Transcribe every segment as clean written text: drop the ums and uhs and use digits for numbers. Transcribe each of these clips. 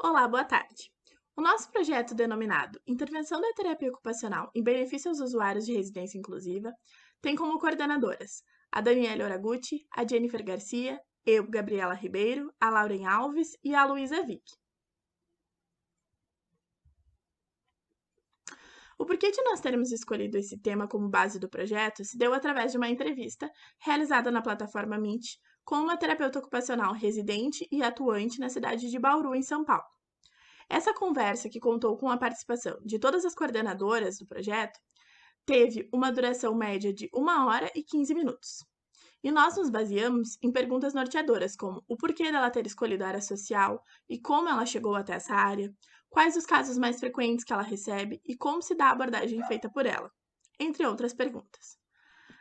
Olá, boa tarde. O nosso projeto denominado Intervenção da Terapia Ocupacional em Benefício aos Usuários de Residência Inclusiva tem como coordenadoras a Daniela Oraguchi, a Jennifer Garcia, eu, Gabriela Ribeiro, a Lauren Alves e a Luísa Vick. O porquê de nós termos escolhido esse tema como base do projeto se deu através de uma entrevista realizada na plataforma Meet com uma terapeuta ocupacional residente e atuante na cidade de Bauru, em São Paulo. Essa conversa, que contou com a participação de todas as coordenadoras do projeto, teve uma duração média de 1 hora e 15 minutos. E nós nos baseamos em perguntas norteadoras, como o porquê dela ter escolhido a área social e como ela chegou até essa área, quais os casos mais frequentes que ela recebe e como se dá a abordagem feita por ela, entre outras perguntas.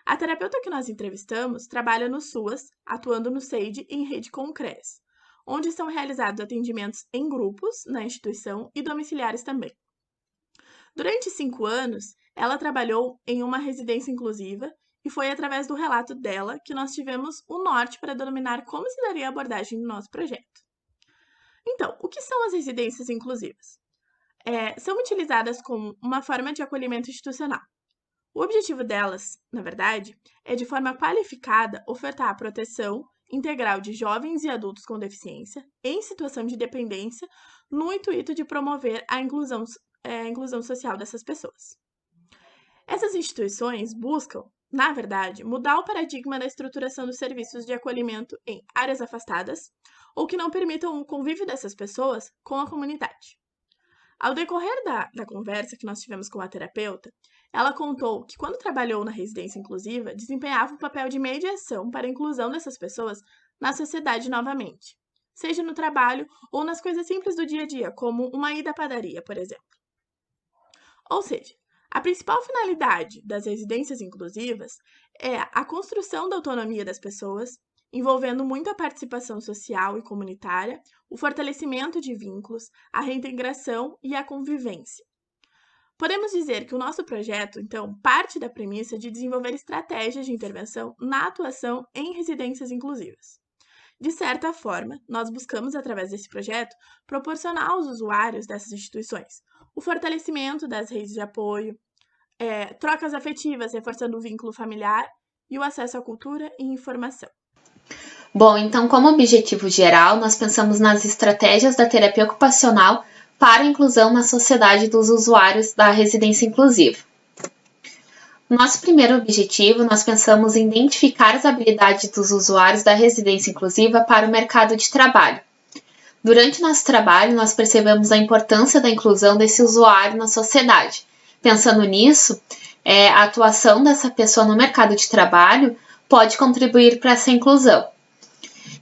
A terapeuta que nós entrevistamos trabalha no SUAS, atuando no SEID em rede com o CRES, onde são realizados atendimentos em grupos na instituição e domiciliares também. Durante 5 anos, ela trabalhou em uma residência inclusiva e foi através do relato dela que nós tivemos o norte para denominar como se daria a abordagem do nosso projeto. Então, o que são as residências inclusivas? São utilizadas como uma forma de acolhimento institucional. O objetivo delas, na verdade, é de forma qualificada ofertar a proteção integral de jovens e adultos com deficiência em situação de dependência no intuito de promover a inclusão social dessas pessoas. Essas instituições buscam, na verdade, mudar o paradigma da estruturação dos serviços de acolhimento em áreas afastadas ou que não permitam o convívio dessas pessoas com a comunidade. Ao decorrer da conversa que nós tivemos com a terapeuta, ela contou que, quando trabalhou na residência inclusiva, desempenhava um papel de mediação para a inclusão dessas pessoas na sociedade novamente, seja no trabalho ou nas coisas simples do dia a dia, como uma ida à padaria, por exemplo. Ou seja, a principal finalidade das residências inclusivas é a construção da autonomia das pessoas, envolvendo muito a participação social e comunitária, o fortalecimento de vínculos, a reintegração e a convivência. Podemos dizer que o nosso projeto, então, parte da premissa de desenvolver estratégias de intervenção na atuação em residências inclusivas. De certa forma, nós buscamos, através desse projeto, proporcionar aos usuários dessas instituições o fortalecimento das redes de apoio, trocas afetivas, reforçando o vínculo familiar e o acesso à cultura e informação. Bom, então, como objetivo geral, nós pensamos nas estratégias da terapia ocupacional para a inclusão na sociedade dos usuários da residência inclusiva. Nosso primeiro objetivo, nós pensamos em identificar as habilidades dos usuários da residência inclusiva para o mercado de trabalho. Durante nosso trabalho, nós percebemos a importância da inclusão desse usuário na sociedade. Pensando nisso, a atuação dessa pessoa no mercado de trabalho pode contribuir para essa inclusão.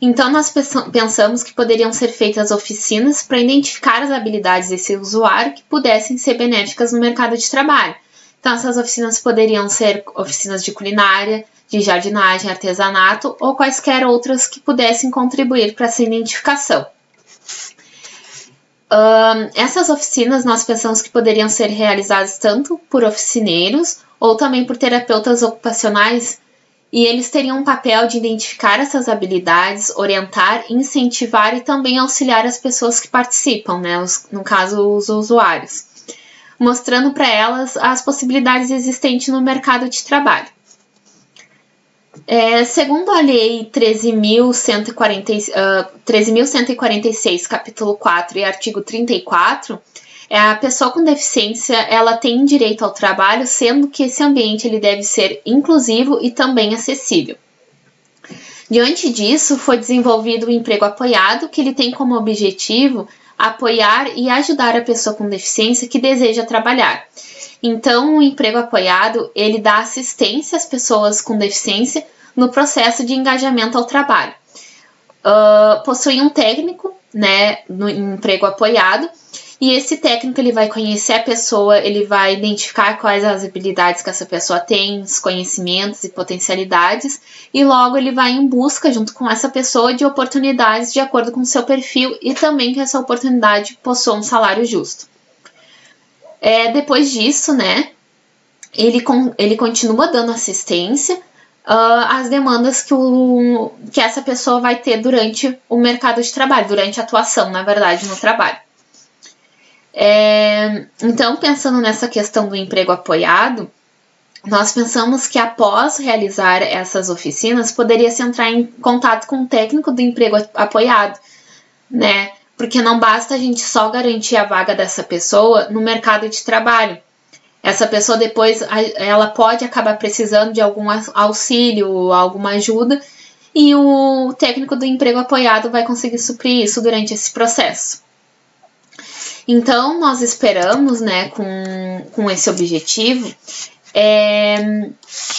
Então, nós pensamos que poderiam ser feitas oficinas para identificar as habilidades desse usuário que pudessem ser benéficas no mercado de trabalho. Então, essas oficinas poderiam ser oficinas de culinária, de jardinagem, artesanato ou quaisquer outras que pudessem contribuir para essa identificação. Essas oficinas nós pensamos que poderiam ser realizadas tanto por oficineiros ou também por terapeutas ocupacionais, e eles teriam um papel de identificar essas habilidades, orientar, incentivar e também auxiliar as pessoas que participam, né? No caso, os usuários, mostrando para elas as possibilidades existentes no mercado de trabalho. Segundo a Lei 13.146, capítulo 4 e artigo 34, a pessoa com deficiência ela tem direito ao trabalho, sendo que esse ambiente ele deve ser inclusivo e também acessível. Diante disso, foi desenvolvido o emprego apoiado, que ele tem como objetivo apoiar e ajudar a pessoa com deficiência que deseja trabalhar. Então, o emprego apoiado, ele dá assistência às pessoas com deficiência no processo de engajamento ao trabalho. Possui um técnico, né, no emprego apoiado, e esse técnico ele vai conhecer a pessoa, ele vai identificar quais as habilidades que essa pessoa tem, os conhecimentos e potencialidades, e logo ele vai em busca, junto com essa pessoa, de oportunidades de acordo com o seu perfil e também que essa oportunidade possua um salário justo. Depois disso, né, ele continua dando assistência às demandas que essa pessoa vai ter durante o mercado de trabalho, durante a atuação, na verdade, no trabalho. Então, pensando nessa questão do emprego apoiado, nós pensamos que após realizar essas oficinas, poderia se entrar em contato com o técnico do emprego apoiado, né? Porque não basta a gente só garantir a vaga dessa pessoa no mercado de trabalho. Essa pessoa depois ela pode acabar precisando de algum auxílio, alguma ajuda, e o técnico do emprego apoiado vai conseguir suprir isso durante esse processo. Então, nós esperamos, né, com esse objetivo,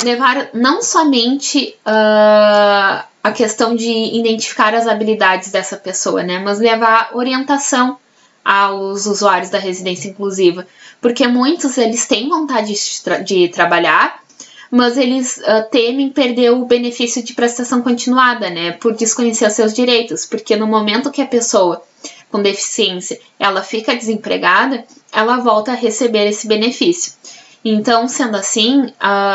levar não somente a questão de identificar as habilidades dessa pessoa, né, mas levar orientação aos usuários da residência inclusiva, porque muitos eles têm vontade de trabalhar, mas eles temem perder o benefício de prestação continuada, né, por desconhecer os seus direitos, porque no momento que a pessoa com deficiência ela fica desempregada, ela volta a receber esse benefício. Então, sendo assim,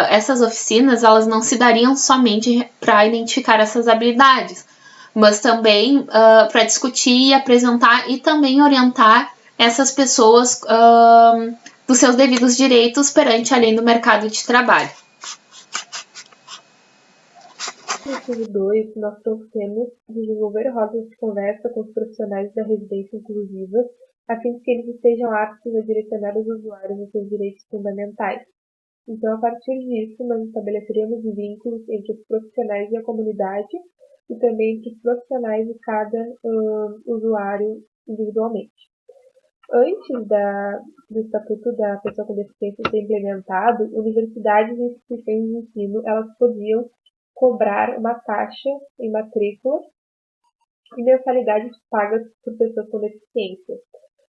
essas oficinas elas não se dariam somente para identificar essas habilidades, mas também para discutir e apresentar e também orientar essas pessoas dos seus devidos direitos perante a lei do mercado de trabalho. No objetivo 2, nós propusemos desenvolver rodas de conversa com os profissionais da residência inclusiva, a fim de que eles estejam aptos a direcionar os usuários aos seus direitos fundamentais. Então, a partir disso, nós estabeleceremos vínculos entre os profissionais e a comunidade e também entre os profissionais e cada usuário individualmente. Antes do Estatuto da Pessoa com Deficiência ser implementado, universidades e instituições de ensino elas podiam cobrar uma taxa em matrícula e mensalidades pagas por pessoas com deficiência.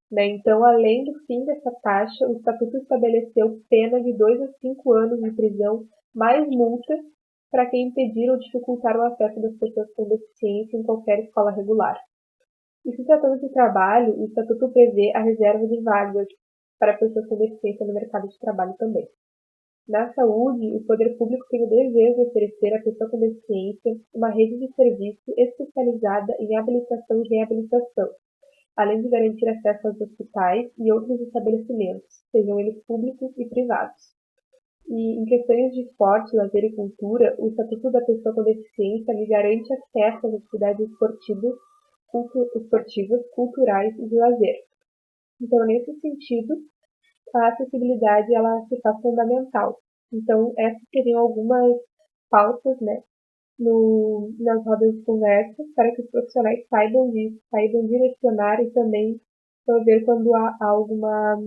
Né? Então, além do fim dessa taxa, o Estatuto estabeleceu pena de 2 a 5 anos de prisão, mais multa, para quem impedir ou dificultar o acesso das pessoas com deficiência em qualquer escola regular. E se tratando de trabalho, o Estatuto prevê a reserva de vagas para pessoas com deficiência no mercado de trabalho também. Na saúde, o poder público tem o dever de oferecer à pessoa com deficiência uma rede de serviço especializada em habilitação e reabilitação, além de garantir acesso aos hospitais e outros estabelecimentos, sejam eles públicos e privados. E em questões de esporte, lazer e cultura, o Estatuto da Pessoa com Deficiência lhe garante acesso às atividades esportivas, culturais e de lazer. Então, nesse sentido, a acessibilidade ela se faz fundamental. Então, essas seriam algumas pautas, né, nas rodas de conversa, para que os profissionais saibam disso, saibam direcionar e também ver quando há alguma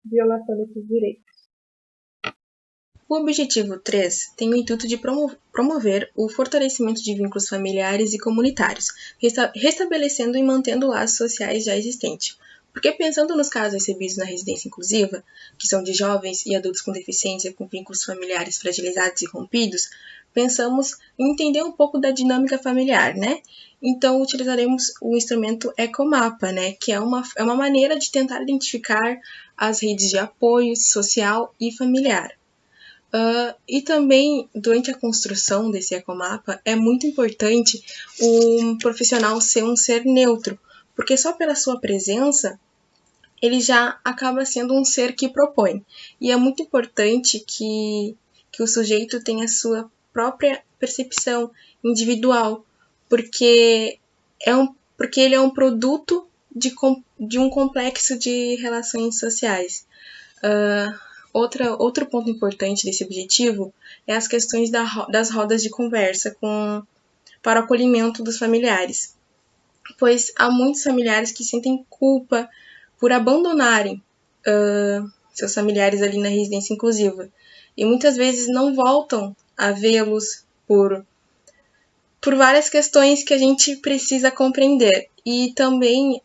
violação desses direitos. O objetivo 3 tem o intuito de promover o fortalecimento de vínculos familiares e comunitários, restabelecendo e mantendo laços sociais já existentes. Porque pensando nos casos recebidos na residência inclusiva, que são de jovens e adultos com deficiência com vínculos familiares fragilizados e rompidos, pensamos em entender um pouco da dinâmica familiar, né? Então, utilizaremos o instrumento Ecomapa, né? Que é uma maneira de tentar identificar as redes de apoio social e familiar. E também, durante a construção desse Ecomapa, é muito importante um profissional ser um ser neutro, porque só pela sua presença, ele já acaba sendo um ser que propõe. E é muito importante que o sujeito tenha a sua própria percepção individual, porque ele é um produto de um complexo de relações sociais. Outro ponto importante desse objetivo é as questões das rodas de conversa para o acolhimento dos familiares, pois há muitos familiares que sentem culpa por abandonarem seus familiares ali na residência inclusiva e muitas vezes não voltam a vê-los por várias questões que a gente precisa compreender. E também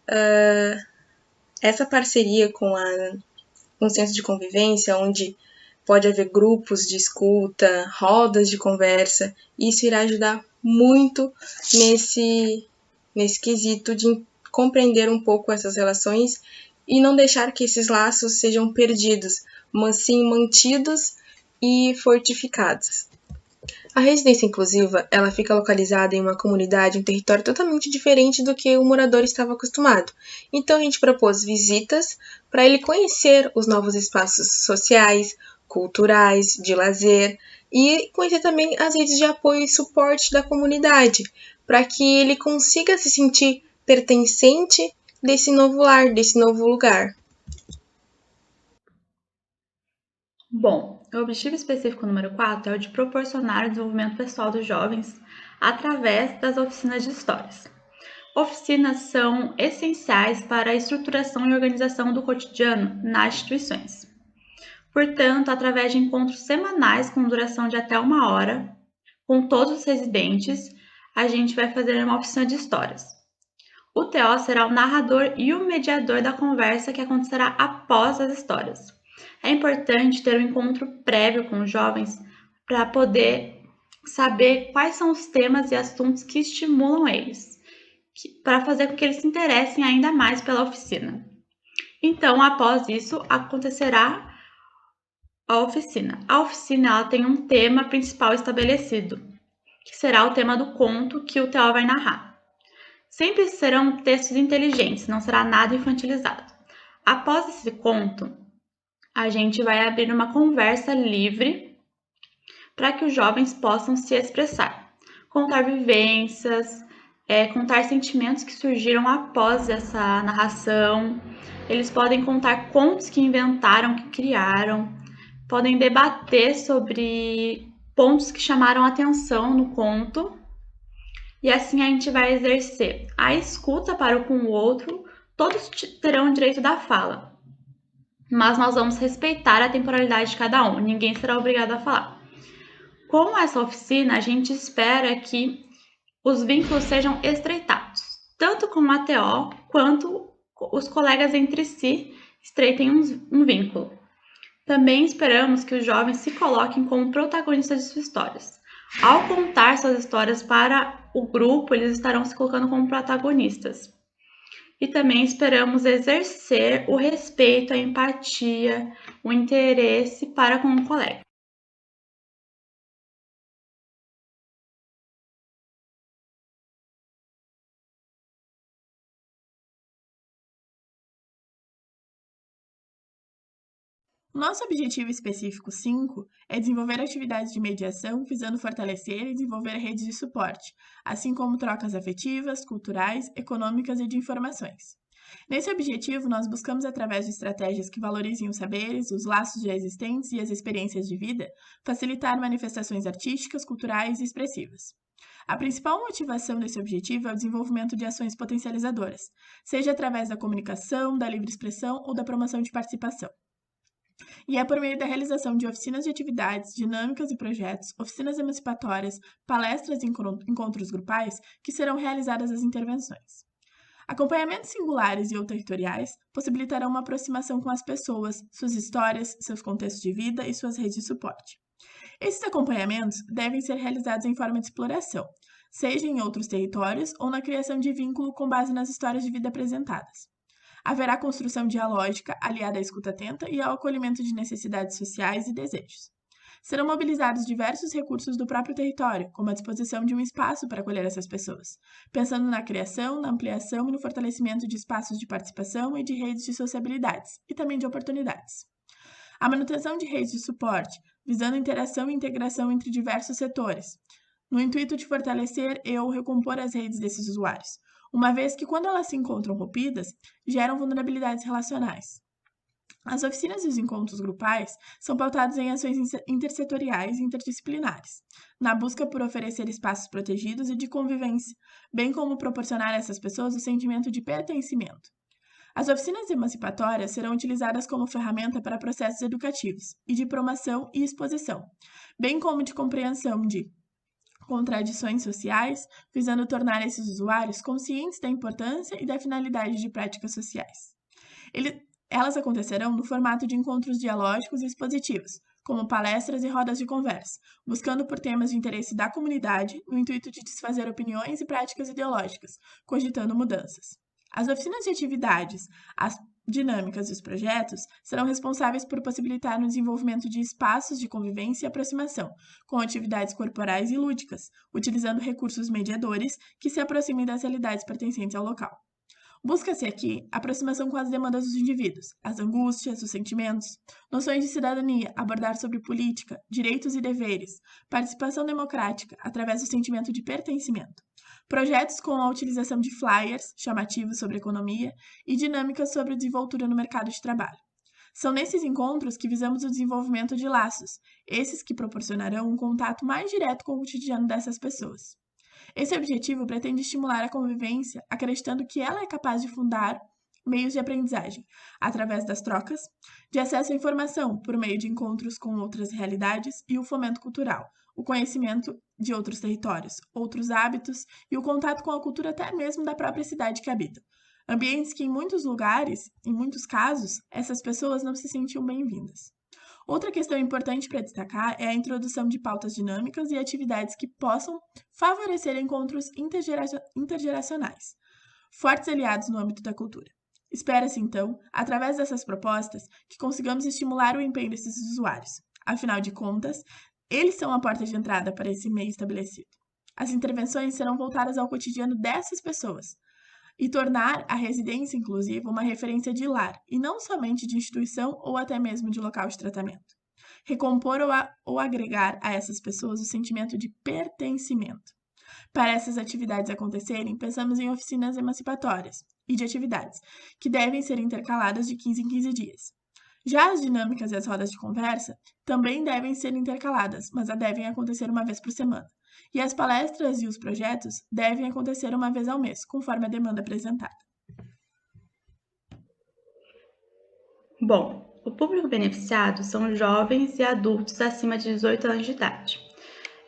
essa parceria com um centro de convivência, onde pode haver grupos de escuta, rodas de conversa, isso irá ajudar muito nesse quesito de compreender um pouco essas relações e não deixar que esses laços sejam perdidos, mas sim mantidos e fortificados. A residência inclusiva, ela fica localizada em uma comunidade, um território totalmente diferente do que o morador estava acostumado. Então a gente propôs visitas para ele conhecer os novos espaços sociais, culturais, de lazer e conhecer também as redes de apoio e suporte da comunidade, para que ele consiga se sentir pertencente desse novo lar, desse novo lugar. Bom, o objetivo específico número 4 é o de proporcionar o desenvolvimento pessoal dos jovens através das oficinas de histórias. Oficinas são essenciais para a estruturação e organização do cotidiano nas instituições. Portanto, através de encontros semanais com duração de até 1 hora, com todos os residentes, a gente vai fazer uma oficina de histórias. O TO será o narrador e o mediador da conversa que acontecerá após as histórias. É importante ter um encontro prévio com os jovens para poder saber quais são os temas e assuntos que estimulam eles, para fazer com que eles se interessem ainda mais pela oficina. Então, após isso, acontecerá a oficina. A oficina ela tem um tema principal estabelecido, que será o tema do conto que o TO vai narrar. Sempre serão textos inteligentes, não será nada infantilizado. Após esse conto, a gente vai abrir uma conversa livre para que os jovens possam se expressar, contar vivências, contar sentimentos que surgiram após essa narração. Eles podem contar contos que inventaram, que criaram, podem debater sobre pontos que chamaram atenção no conto. E assim a gente vai exercer a escuta para o com o outro, todos terão o direito da fala. Mas nós vamos respeitar a temporalidade de cada um, ninguém será obrigado a falar. Com essa oficina, a gente espera que os vínculos sejam estreitados, tanto com a TO quanto os colegas entre si estreitem um vínculo. Também esperamos que os jovens se coloquem como protagonistas de suas histórias. Ao contar suas histórias para o grupo, eles estarão se colocando como protagonistas. E também esperamos exercer o respeito, a empatia, o interesse para com o colega. Nosso objetivo específico 5 é desenvolver atividades de mediação visando fortalecer e desenvolver redes de suporte, assim como trocas afetivas, culturais, econômicas e de informações. Nesse objetivo, nós buscamos, através de estratégias que valorizem os saberes, os laços já existentes e as experiências de vida, facilitar manifestações artísticas, culturais e expressivas. A principal motivação desse objetivo é o desenvolvimento de ações potencializadoras, seja através da comunicação, da livre expressão ou da promoção de participação. E é por meio da realização de oficinas de atividades, dinâmicas e projetos, oficinas emancipatórias, palestras e encontros grupais que serão realizadas as intervenções. Acompanhamentos singulares e ou territoriais possibilitarão uma aproximação com as pessoas, suas histórias, seus contextos de vida e suas redes de suporte. Esses acompanhamentos devem ser realizados em forma de exploração, seja em outros territórios ou na criação de vínculo com base nas histórias de vida apresentadas. Haverá construção dialógica aliada à escuta atenta e ao acolhimento de necessidades sociais e desejos. Serão mobilizados diversos recursos do próprio território, como a disposição de um espaço para acolher essas pessoas, pensando na criação, na ampliação e no fortalecimento de espaços de participação e de redes de sociabilidades, e também de oportunidades. A manutenção de redes de suporte, visando interação e integração entre diversos setores, no intuito de fortalecer e ou recompor as redes desses usuários, uma vez que, quando elas se encontram rompidas, geram vulnerabilidades relacionais. As oficinas e os encontros grupais são pautados em ações intersetoriais e interdisciplinares, na busca por oferecer espaços protegidos e de convivência, bem como proporcionar a essas pessoas o sentimento de pertencimento. As oficinas emancipatórias serão utilizadas como ferramenta para processos educativos e de promoção e exposição, bem como de compreensão de contradições sociais, visando tornar esses usuários conscientes da importância e da finalidade de práticas sociais. Elas acontecerão no formato de encontros dialógicos e expositivos, como palestras e rodas de conversa, buscando por temas de interesse da comunidade, no intuito de desfazer opiniões e práticas ideológicas, cogitando mudanças. As oficinas de atividades dinâmicas e os projetos serão responsáveis por possibilitar o desenvolvimento de espaços de convivência e aproximação, com atividades corporais e lúdicas, utilizando recursos mediadores que se aproximem das realidades pertencentes ao local. Busca-se aqui aproximação com as demandas dos indivíduos, as angústias, os sentimentos, noções de cidadania, abordar sobre política, direitos e deveres, participação democrática, através do sentimento de pertencimento. Projetos com a utilização de flyers chamativos sobre economia e dinâmicas sobre desenvoltura no mercado de trabalho. São nesses encontros que visamos o desenvolvimento de laços, esses que proporcionarão um contato mais direto com o cotidiano dessas pessoas. Esse objetivo pretende estimular a convivência, acreditando que ela é capaz de fundar meios de aprendizagem, através das trocas, de acesso à informação por meio de encontros com outras realidades e o fomento cultural, o conhecimento de outros territórios, outros hábitos e o contato com a cultura até mesmo da própria cidade que habitam. Ambientes que, em muitos lugares, em muitos casos, essas pessoas não se sentiam bem-vindas. Outra questão importante para destacar é a introdução de pautas dinâmicas e atividades que possam favorecer encontros intergeracionais, fortes aliados no âmbito da cultura. Espera-se, então, através dessas propostas, que consigamos estimular o empenho desses usuários. Afinal de contas, eles são a porta de entrada para esse meio estabelecido. As intervenções serão voltadas ao cotidiano dessas pessoas, e tornar a residência inclusiva uma referência de lar, e não somente de instituição ou até mesmo de local de tratamento. Recompor ou agregar a essas pessoas o sentimento de pertencimento. Para essas atividades acontecerem, pensamos em oficinas emancipatórias e de atividades, que devem ser intercaladas de 15 em 15 dias. Já as dinâmicas e as rodas de conversa também devem ser intercaladas, mas devem acontecer uma vez por semana. E as palestras e os projetos devem acontecer uma vez ao mês, conforme a demanda apresentada. Bom, o público beneficiado são jovens e adultos acima de 18 anos de idade.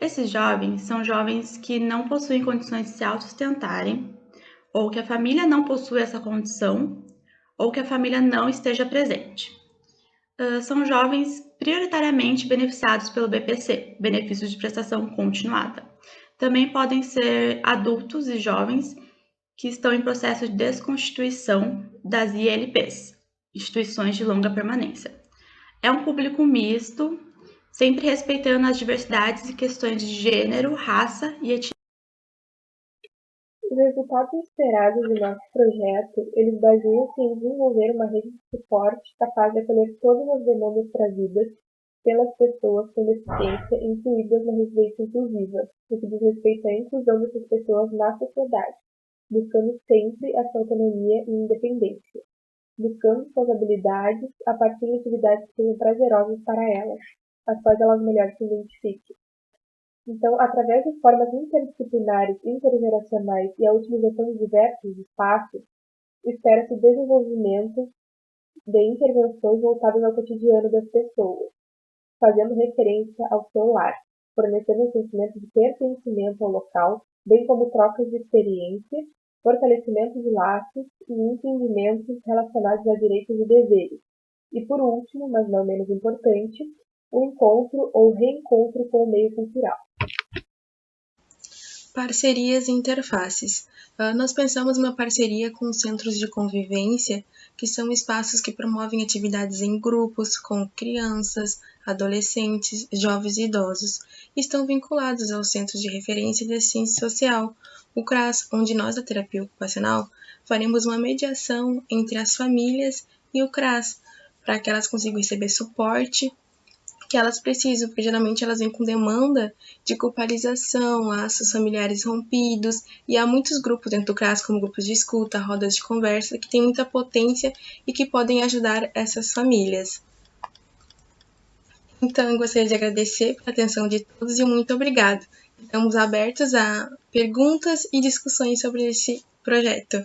Esses jovens são jovens que não possuem condições de se autossustentarem, ou que a família não possui essa condição, ou que a família não esteja presente. São jovens prioritariamente beneficiados pelo BPC, Benefícios de Prestação Continuada. Também podem ser adultos e jovens que estão em processo de desconstituição das ILPs, Instituições de Longa Permanência. É um público misto, sempre respeitando as diversidades e questões de gênero, raça e etnia. Os resultados esperados do nosso projeto, eles baseiam-se em desenvolver uma rede de suporte capaz de acolher todas as demandas trazidas pelas pessoas com deficiência incluídas na residência inclusiva, no que diz respeito à inclusão dessas pessoas na sociedade, buscando sempre a sua autonomia e independência, buscando suas habilidades a partir de atividades que sejam prazerosas para elas, as quais elas melhor se identifiquem. Então, através de formas interdisciplinares, intergeracionais e a utilização de diversos espaços, espera-se o desenvolvimento de intervenções voltadas ao cotidiano das pessoas, fazendo referência ao seu lar, fornecendo um sentimento de pertencimento ao local, bem como trocas de experiência, fortalecimento de laços e entendimentos relacionados a direitos e deveres. E por último, mas não menos importante, o encontro ou reencontro com o meio cultural. Parcerias e interfaces. Nós pensamos uma parceria com centros de convivência, que são espaços que promovem atividades em grupos com crianças, adolescentes, jovens e idosos, e estão vinculados aos centros de referência de assistência social, o CRAS, onde nós da terapia ocupacional faremos uma mediação entre as famílias e o CRAS, para que elas consigam receber suporte que elas precisam, porque geralmente elas vêm com demanda de culpabilização, laços familiares rompidos, e há muitos grupos dentro do CRAS, como grupos de escuta, rodas de conversa, que têm muita potência e que podem ajudar essas famílias. Então, eu gostaria de agradecer pela atenção de todos e muito obrigado. Estamos abertos a perguntas e discussões sobre esse projeto.